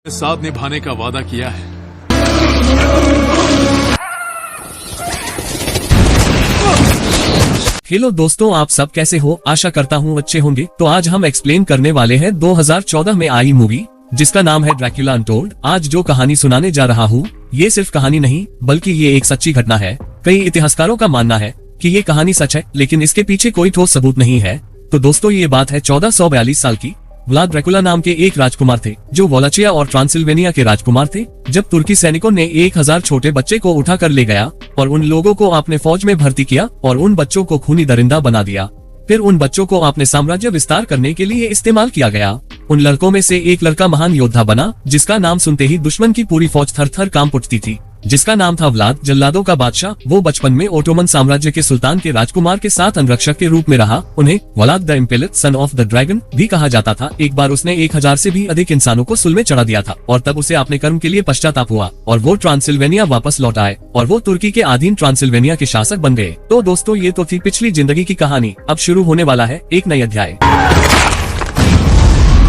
साथ निभाने का वादा किया है। हेलो दोस्तों, आप सब कैसे हो? आशा करता हूँ अच्छे होंगे। तो आज हम एक्सप्लेन करने वाले हैं 2014 में आई मूवी जिसका नाम है ड्रैकुला अनटोल्ड। आज जो कहानी सुनाने जा रहा हूँ ये सिर्फ कहानी नहीं बल्कि ये एक सच्ची घटना है। कई इतिहासकारों का मानना है कि ये कहानी सच है, लेकिन इसके पीछे कोई ठोस सबूत नहीं है। तो दोस्तों ये बात है 1442 साल की। व्लाद ड्रैकुला नाम के एक राजकुमार थे जो वॉलाचिया और ट्रांसिल्वेनिया के राजकुमार थे। जब तुर्की सैनिकों ने 1000 छोटे बच्चे को उठा कर ले गया और उन लोगों को अपने फौज में भर्ती किया और उन बच्चों को खूनी दरिंदा बना दिया। फिर उन बच्चों को अपने साम्राज्य विस्तार करने के लिए इस्तेमाल किया गया। उन लड़कों में से एक लड़का महान योद्धा बना जिसका नाम सुनते ही दुश्मन की पूरी फौज थर थर कांप उठती थी, जिसका नाम था व्लाद, जल्लादों का बादशाह। वो बचपन में ओटोमन साम्राज्य के सुल्तान के राजकुमार के साथ अंगरक्षक के रूप में रहा। उन्हें Vlad the impeller, son of the dragon भी कहा जाता था। एक बार उसने 1000 से भी अधिक इंसानों को सुल में चढ़ा दिया था और तब उसे अपने कर्म के लिए पश्चाताप हुआ और वो ट्रांसिल्वेनिया वापस लौट आए और वो तुर्की के अधीन ट्रांसिल्वेनिया के शासक बन गए। तो दोस्तों ये तो थी पिछली जिंदगी की कहानी। अब शुरू होने वाला है एक नई अध्याय।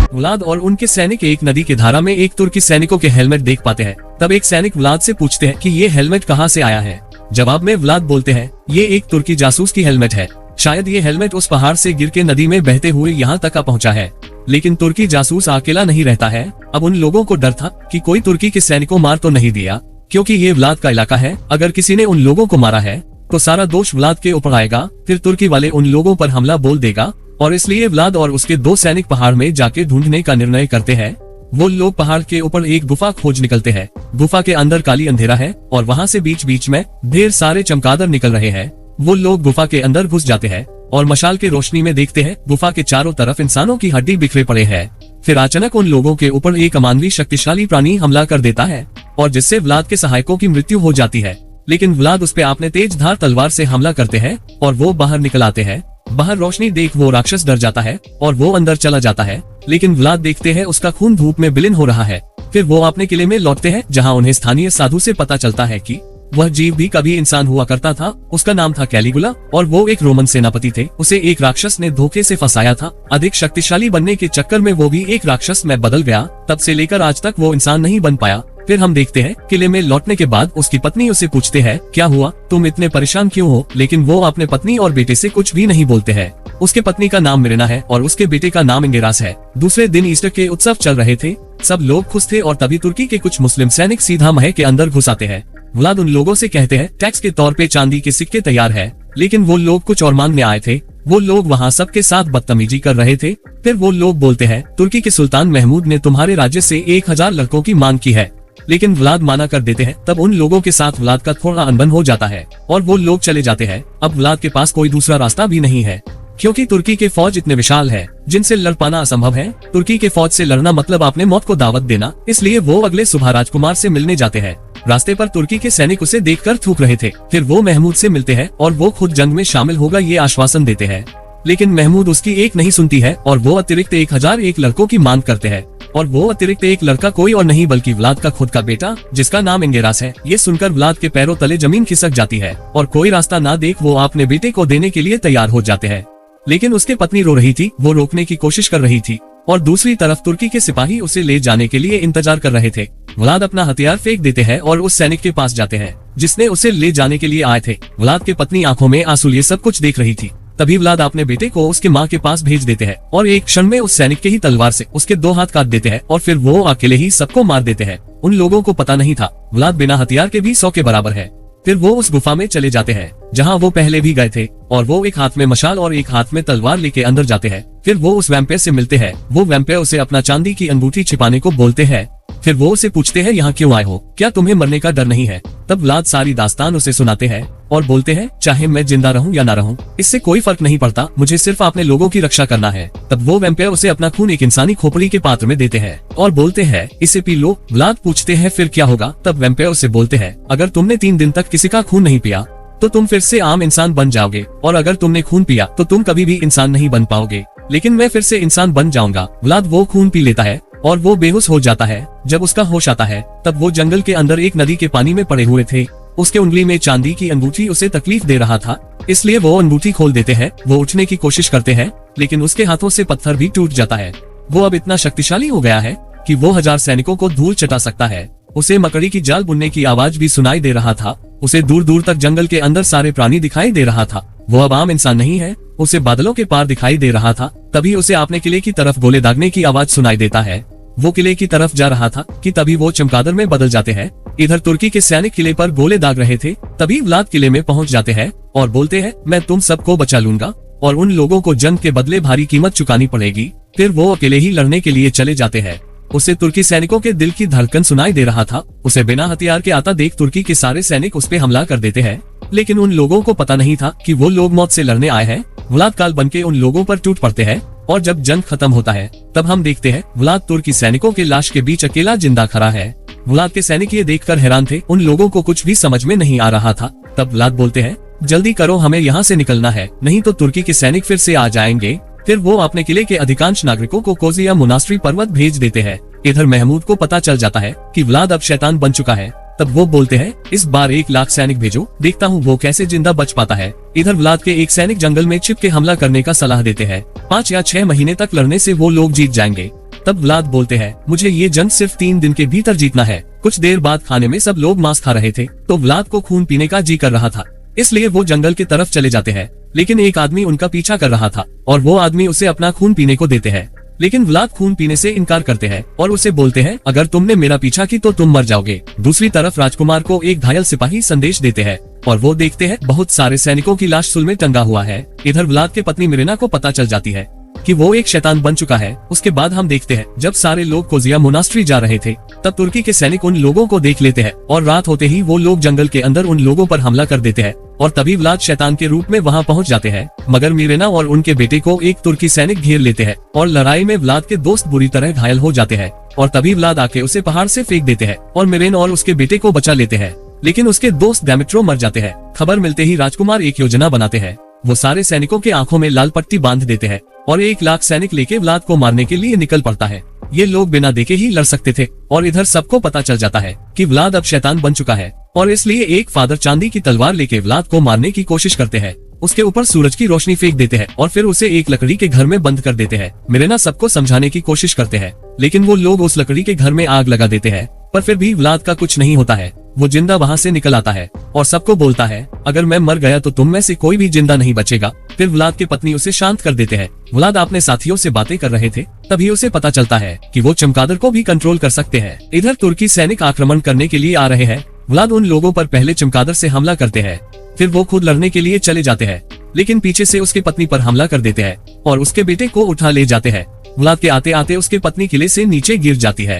व्लाद और उनके सैनिक एक नदी के धारा में एक तुर्की सैनिकों के हेलमेट देख पाते हैं। तब एक सैनिक व्लाद से पूछते हैं कि ये हेलमेट कहाँ से आया है। जवाब में व्लाद बोलते हैं ये एक तुर्की जासूस की हेलमेट है। शायद ये हेलमेट उस पहाड़ से गिर के नदी में बहते हुए यहाँ तक आ पहुँचा है। लेकिन तुर्की जासूस अकेला नहीं रहता है। अब उन लोगों को डर था कि कोई तुर्की के सैनिकों मार तो नहीं दिया, क्योंकि ये व्लाद का इलाका है। अगर किसी ने उन लोगों को मारा है तो सारा दोष व्लाद के ऊपर आएगा। फिर तुर्की वाले उन लोगों पर हमला बोल देगा और इसलिए व्लाद और उसके 2 सैनिक पहाड़ में जाके ढूंढने का निर्णय करते हैं। वो लोग पहाड़ के ऊपर एक गुफा खोज निकलते हैं। गुफा के अंदर काली अंधेरा है और वहाँ से बीच बीच में ढेर सारे चमगादड़ निकल रहे हैं। वो लोग गुफा के अंदर घुस जाते हैं और मशाल की रोशनी में देखते हैं गुफा के चारों तरफ इंसानों की हड्डी बिखरे पड़े हैं। फिर अचानक उन लोगों के ऊपर एक अमानवीय शक्तिशाली प्राणी हमला कर देता है और जिससे व्लाद के सहायकों की मृत्यु हो जाती है। लेकिन व्लाद उस पे अपने तेज धार तलवार से हमला करते हैं और वो बाहर निकल आते हैं। बाहर रोशनी देख वो राक्षस डर जाता है और वो अंदर चला जाता है। लेकिन व्लाद देखते हैं उसका खून धूप में विलीन हो रहा है। फिर वो अपने किले में लौटते हैं जहाँ उन्हें स्थानीय साधु से पता चलता है कि वह जीव भी कभी इंसान हुआ करता था। उसका नाम था कैलिगुला और वो एक रोमन सेनापति थे। उसे एक राक्षस ने धोखे से फंसाया था। अधिक शक्तिशाली बनने के चक्कर में वो भी एक राक्षस में बदल गया। तब से लेकर आज तक वो इंसान नहीं बन पाया। फिर हम देखते हैं किले में लौटने के बाद उसकी पत्नी उसे पूछते हैं क्या हुआ, तुम इतने परेशान क्यों हो? लेकिन वो अपने पत्नी और बेटे से कुछ भी नहीं बोलते हैं। उसके पत्नी का नाम मिरेना है और उसके बेटे का नाम इंगेरास है। दूसरे दिन ईस्टर के उत्सव चल रहे थे। सब लोग खुश थे और तभी तुर्की के कुछ मुस्लिम सैनिक सीधा महल के अंदर घुस आते हैं। व्लाद उन लोगों से कहते हैं टैक्स के तौर पे चांदी के सिक्के तैयार है। लेकिन वो लोग कुछ और मांगने आए थे। वो लोग वहाँ सबके साथ बदतमीजी कर रहे थे। फिर वो लोग बोलते हैं तुर्की के सुल्तान महमूद ने तुम्हारे राज्य से 1000 लड़कों की मांग की है। लेकिन व्लाद माना कर देते हैं। तब उन लोगों के साथ व्लाद का थोड़ा अनबन हो जाता है और वो लोग चले जाते हैं। अब व्लाद के पास कोई दूसरा रास्ता भी नहीं है, क्योंकि तुर्की के फौज इतने विशाल है जिनसे लड़ पाना असंभव है। तुर्की के फौज से लड़ना मतलब अपने मौत को दावत देना। इसलिए वो अगले सुबह राजकुमार से मिलने जाते हैं। रास्ते पर तुर्की के सैनिक उसे देखकर थूक रहे थे। फिर वो महमूद से मिलते हैं और वो खुद जंग में शामिल होगा ये आश्वासन देते हैं। लेकिन महमूद उसकी एक नहीं सुनती है और वो अतिरिक्त 1001 लड़कों की मांग करते हैं। और वो अतिरिक्त एक लड़का कोई और नहीं बल्कि व्लाद का खुद का बेटा जिसका नाम इंगेरास है। ये सुनकर व्लाद के पैरों तले जमीन खिसक जाती है और कोई रास्ता ना देख वो अपने बेटे को देने के लिए तैयार हो जाते हैं। लेकिन उसकी पत्नी रो रही थी। वो रोकने की कोशिश कर रही थी और दूसरी तरफ तुर्की के सिपाही उसे ले जाने के लिए इंतजार कर रहे थे। व्लाद अपना हथियार फेंक देते हैं और उस सैनिक के पास जाते हैं जिसने उसे ले जाने के लिए आए थे। व्लाद की पत्नी आंखों में आंसू लिए सब कुछ देख रही थी। तभी व्लाद अपने बेटे को उसके माँ के पास भेज देते हैं और एक क्षण में उस सैनिक के ही तलवार से उसके 2 हाथ काट देते हैं और फिर वो अकेले ही सबको मार देते हैं। उन लोगों को पता नहीं था व्लाद बिना हथियार के भी 100 के बराबर है। फिर वो उस गुफा में चले जाते हैं जहाँ वो पहले भी गए थे और वो एक हाथ में मशाल और एक हाथ में तलवार लेके अंदर जाते हैं। फिर वो उस वैम्पायर से मिलते हैं। वो वैम्पायर उसे अपना चांदी की अंगूठी छिपाने को बोलते हैं। फिर वो उसे पूछते हैं यहाँ क्यों आए हो, क्या तुम्हें मरने का डर नहीं है? तब व्लाद सारी दास्तान उसे सुनाते हैं और बोलते हैं चाहे मैं जिंदा रहूं या ना रहूं इससे कोई फर्क नहीं पड़ता, मुझे सिर्फ अपने लोगों की रक्षा करना है। तब वो वैम्पायर उसे अपना खून एक इंसानी खोपड़ी के पात्र में देते हैं और बोलते हैं इसे पी लो। व्लाद पूछते हैं फिर क्या होगा? तब वैम्पायर उसे बोलते हैं अगर तुमने 3 दिन तक किसी का खून नहीं पिया तो तुम फिर से आम इंसान बन जाओगे और अगर तुमने खून पिया तो तुम कभी भी इंसान नहीं बन पाओगे। लेकिन मैं फिर से इंसान बन जाऊंगा। व्लाद वो खून पी लेता है और वो बेहोश हो जाता है। जब उसका होश आता है तब वो जंगल के अंदर एक नदी के पानी में पड़े हुए थे। उसके उंगली में चांदी की अंगूठी उसे तकलीफ दे रहा था, इसलिए वो अंगूठी खोल देते हैं। वो उठने की कोशिश करते हैं लेकिन उसके हाथों से पत्थर भी टूट जाता है। वो अब इतना शक्तिशाली हो गया है कि वो 1000 सैनिकों को धूल चटा सकता है। उसे मकड़ी की जाल बुनने की आवाज भी सुनाई दे रहा था। उसे दूर दूर तक जंगल के अंदर सारे प्राणी दिखाई दे रहा था। वो अब आम इंसान नहीं है, उसे बादलों के पार दिखाई दे रहा था। तभी उसे अपने किले की तरफ गोले दागने की आवाज सुनाई देता है। वो किले की तरफ जा रहा था कि तभी वो चमगादड़ में बदल जाते हैं। इधर तुर्की के सैनिक किले पर गोले दाग रहे थे। तभी व्लाद किले में पहुंच जाते हैं और बोलते हैं, मैं तुम सबको बचा लूंगा और उन लोगों को जंग के बदले भारी कीमत चुकानी पड़ेगी। फिर वो अकेले ही लड़ने के लिए चले जाते हैं। उसे तुर्की सैनिकों के दिल की धड़कन सुनाई दे रहा था। उसे बिना हथियार के आता देख तुर्की के सारे सैनिक उस पे हमला कर देते हैं, लेकिन उन लोगों को पता नहीं था कि वो लोग मौत से लड़ने आए हैं। व्लाद काल बनके उन लोगों पर टूट पड़ते हैं और जब जंग खत्म होता है तब हम देखते हैं व्लाद तुर्की सैनिकों के लाश के बीच अकेला जिंदा खड़ा है। व्लाद के सैनिक ये देखकर हैरान थे, उन लोगों को कुछ भी समझ में नहीं आ रहा था। तब व्लाद बोलते हैं, जल्दी करो, हमें यहाँ से निकलना है, नहीं तो तुर्की के सैनिक फिर से आ जाएंगे। फिर वो अपने किले के अधिकांश नागरिकों को कोजिया मोनास्ट्री पर्वत भेज देते हैं। इधर महमूद को पता चल जाता है कि व्लाद अब शैतान बन चुका है। तब वो बोलते हैं, इस बार 1 लाख सैनिक भेजो, देखता हूँ वो कैसे जिंदा बच पाता है। इधर व्लाद के एक सैनिक जंगल में छिप के हमला करने का सलाह देते हैं। 5 या 6 महीने तक लड़ने से वो लोग जीत जाएंगे। तब व्लाद बोलते हैं, मुझे ये जंग सिर्फ 3 दिन के भीतर जीतना है। कुछ देर बाद खाने में सब लोग मांस खा रहे थे तो व्लाद को खून पीने का जी कर रहा था, इसलिए वो जंगल की तरफ चले जाते हैं। लेकिन एक आदमी उनका पीछा कर रहा था और वो आदमी उसे अपना खून पीने को देते हैं, लेकिन व्लाद खून पीने से इनकार करते हैं और उसे बोलते हैं, अगर तुमने मेरा पीछा की तो तुम मर जाओगे। दूसरी तरफ राजकुमार को एक घायल सिपाही संदेश देते हैं और वो देखते हैं बहुत सारे सैनिकों की लाश सुल में टंगा हुआ है। इधर व्लाद के पत्नी मिरेना को पता चल जाती है कि वो एक शैतान बन चुका है। उसके बाद हम देखते हैं जब सारे लोग कोजिया मोनास्ट्री जा रहे थे तब तुर्की के सैनिक उन लोगों को देख लेते हैं और रात होते ही वो लोग जंगल के अंदर उन लोगों पर हमला कर देते हैं और तभी व्लाद शैतान के रूप में वहां पहुंच जाते हैं। मगर मिरेना और उनके बेटे को एक तुर्की सैनिक घेर लेते हैं और लड़ाई में व्लाद के दोस्त बुरी तरह घायल हो जाते हैं और तभी व्लाद आके उसे पहाड़ से फेंक देते हैं और मिरेन और उसके बेटे को बचा लेते हैं, लेकिन उसके दोस्त डेमेट्रो मर जाते हैं। खबर मिलते ही राजकुमार एक योजना बनाते हैं। वो सारे सैनिकों के आंखों में लाल पट्टी बांध देते हैं और 1 लाख सैनिक लेके व्लाद को मारने के लिए निकल पड़ता है। ये लोग बिना देखे ही लड़ सकते थे और इधर सबको पता चल जाता है कि व्लाद अब शैतान बन चुका है और इसलिए एक फादर चांदी की तलवार लेके व्लाद को मारने की कोशिश करते हैं। उसके ऊपर सूरज की रोशनी फेंक देते हैं और फिर उसे एक लकड़ी के घर में बंद कर देते हैं। मिरेना सबको समझाने की कोशिश करते हैं, लेकिन वो लोग उस लकड़ी के घर में आग लगा देते हैं, पर फिर भी व्लाद का कुछ नहीं होता है। वो जिंदा वहाँ से निकल आता है और सबको बोलता है, अगर मैं मर गया तो तुम में से कोई भी जिंदा नहीं बचेगा। फिर व्लाद की पत्नी उसे शांत कर देते हैं। व्लाद अपने साथियों से बातें कर रहे थे, तभी उसे पता चलता है कि वो चमगादड़ को भी कंट्रोल कर सकते हैं। इधर तुर्की सैनिक आक्रमण करने के लिए आ रहे हैं। व्लाद उन लोगों पर पहले चमगादड़ से हमला करते हैं, फिर वो खुद लड़ने के लिए चले जाते हैं, लेकिन पीछे से उसकी पत्नी पर हमला कर देते हैं और उसके बेटे को उठा ले जाते हैं। व्लाद के आते आते उसकी पत्नी किले से नीचे गिर जाती है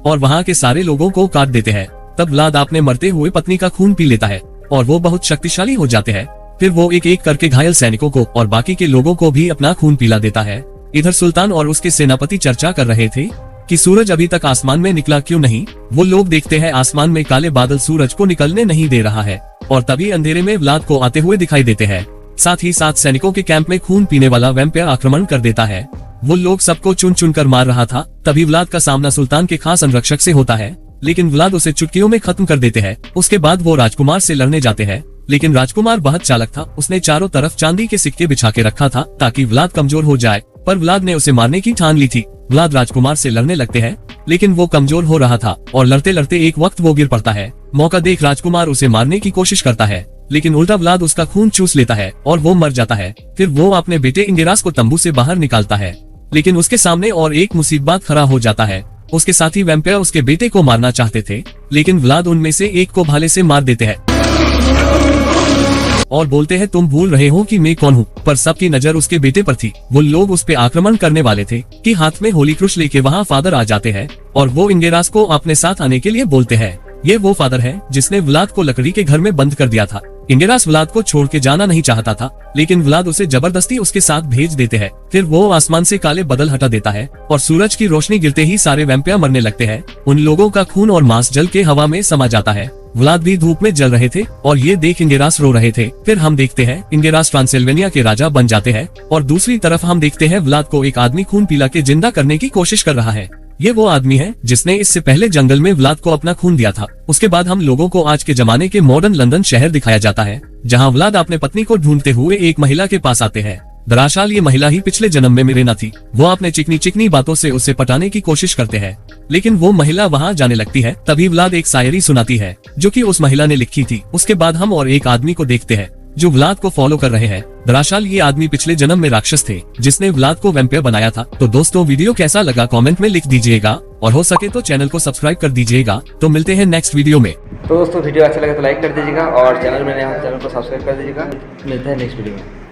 और वहाँ के सारे लोगों को काट देते हैं। तब व्लाद अपने मरते हुए पत्नी का खून पी लेता है और वो बहुत शक्तिशाली हो जाते हैं। फिर वो एक एक करके घायल सैनिकों को और बाकी के लोगों को भी अपना खून पिला देता है। इधर सुल्तान और उसके सेनापति चर्चा कर रहे थे कि सूरज अभी तक आसमान में निकला क्यों नहीं। वो लोग देखते हैं आसमान में काले बादल सूरज को निकलने नहीं दे रहा है और तभी अंधेरे में व्लाद को आते हुए दिखाई देते हैं। साथ ही साथ सैनिकों के कैंप में खून पीने वाला वैम्पायर आक्रमण कर देता है। वो लोग सबको चुन चुन कर मार रहा था। तभी व्लाद का सामना सुल्तान के खास अंगरक्षक से होता है, लेकिन व्लाद उसे चुटकियों में खत्म कर देते हैं। उसके बाद वो राजकुमार से लड़ने जाते हैं, लेकिन राजकुमार बहुत चालक था। उसने चारों तरफ चांदी के सिक्के बिछा के रखा था ताकि व्लाद कमजोर हो जाए, पर व्लाद ने उसे मारने की ठान ली थी। व्लाद राजकुमार से लड़ने लगते हैं, लेकिन वो कमजोर हो रहा था और लड़ते लड़ते एक वक्त वो गिर पड़ता है। मौका देख राजकुमार उसे मारने की कोशिश करता है, लेकिन उल्टा व्लाद उसका खून चूस लेता है और वो मर जाता है। फिर वो अपने बेटे इंगेरास को तंबू से बाहर निकालता है, लेकिन उसके सामने और एक मुसीबत खड़ा हो जाता है। उसके साथी वैम्पायर उसके बेटे को मारना चाहते थे, लेकिन व्लाद उनमें से एक को भाले से मार देते हैं और बोलते हैं, तुम भूल रहे हो कि मैं कौन हूँ। पर सबकी नजर उसके बेटे पर थी। वो लोग उस पे आक्रमण करने वाले थे कि हाथ में होली क्रुश लेके वहाँ फादर आ जाते हैं और वो इंगेरास को अपने साथ आने के लिए बोलते हैं। ये वो फादर है जिसने व्लाद को लकड़ी के घर में बंद कर दिया था। इंगेरास व्लाद को छोड़ के जाना नहीं चाहता था, लेकिन व्लाद उसे जबरदस्ती उसके साथ भेज देते हैं। फिर वो आसमान से काले बादल हटा देता है और सूरज की रोशनी गिरते ही सारे वैम्पायर मरने लगते हैं। उन लोगों का खून और मांस जल के हवा में समा जाता है। व्लाद भी धूप में जल रहे थे और ये देख इंगेरास रो रहे थे। फिर हम देखते हैं इंगेरास ट्रांसिल्वेनिया के राजा बन जाते हैं और दूसरी तरफ हम देखते हैं व्लाद को एक आदमी खून पिला के जिंदा करने की कोशिश कर रहा है। ये वो आदमी है जिसने इससे पहले जंगल में व्लाद को अपना खून दिया था। उसके बाद हम लोगों को आज के जमाने के मॉडर्न लंदन शहर दिखाया जाता है, जहाँ व्लाद अपने पत्नी को ढूंढते हुए एक महिला के पास आते हैं। दरअसल ये महिला ही पिछले जन्म में मिरेना थी। वो अपने चिकनी चिकनी बातों से उसे पटाने की कोशिश करते हैं, लेकिन वो महिला वहाँ जाने लगती है। तभी व्लाद एक शायरी सुनाती है जो कि उस महिला ने लिखी थी। उसके बाद हम और एक आदमी को देखते हैं जो व्लाद को फॉलो कर रहे हैं। दरअसल ये आदमी पिछले जन्म में राक्षस थे जिसने व्लाद को वैम्पायर बनाया था। तो दोस्तों वीडियो कैसा लगा कमेंट में लिख दीजिएगा और हो सके तो चैनल को सब्सक्राइब कर दीजिएगा। तो मिलते हैं नेक्स्ट वीडियो में। तो दोस्तों वीडियो अच्छा लगे तो लाइक कर दीजिएगा और चैनल में नए हो चैनल को सब्सक्राइब कर दीजिएगा। मिलते हैं नेक्स्ट वीडियो में।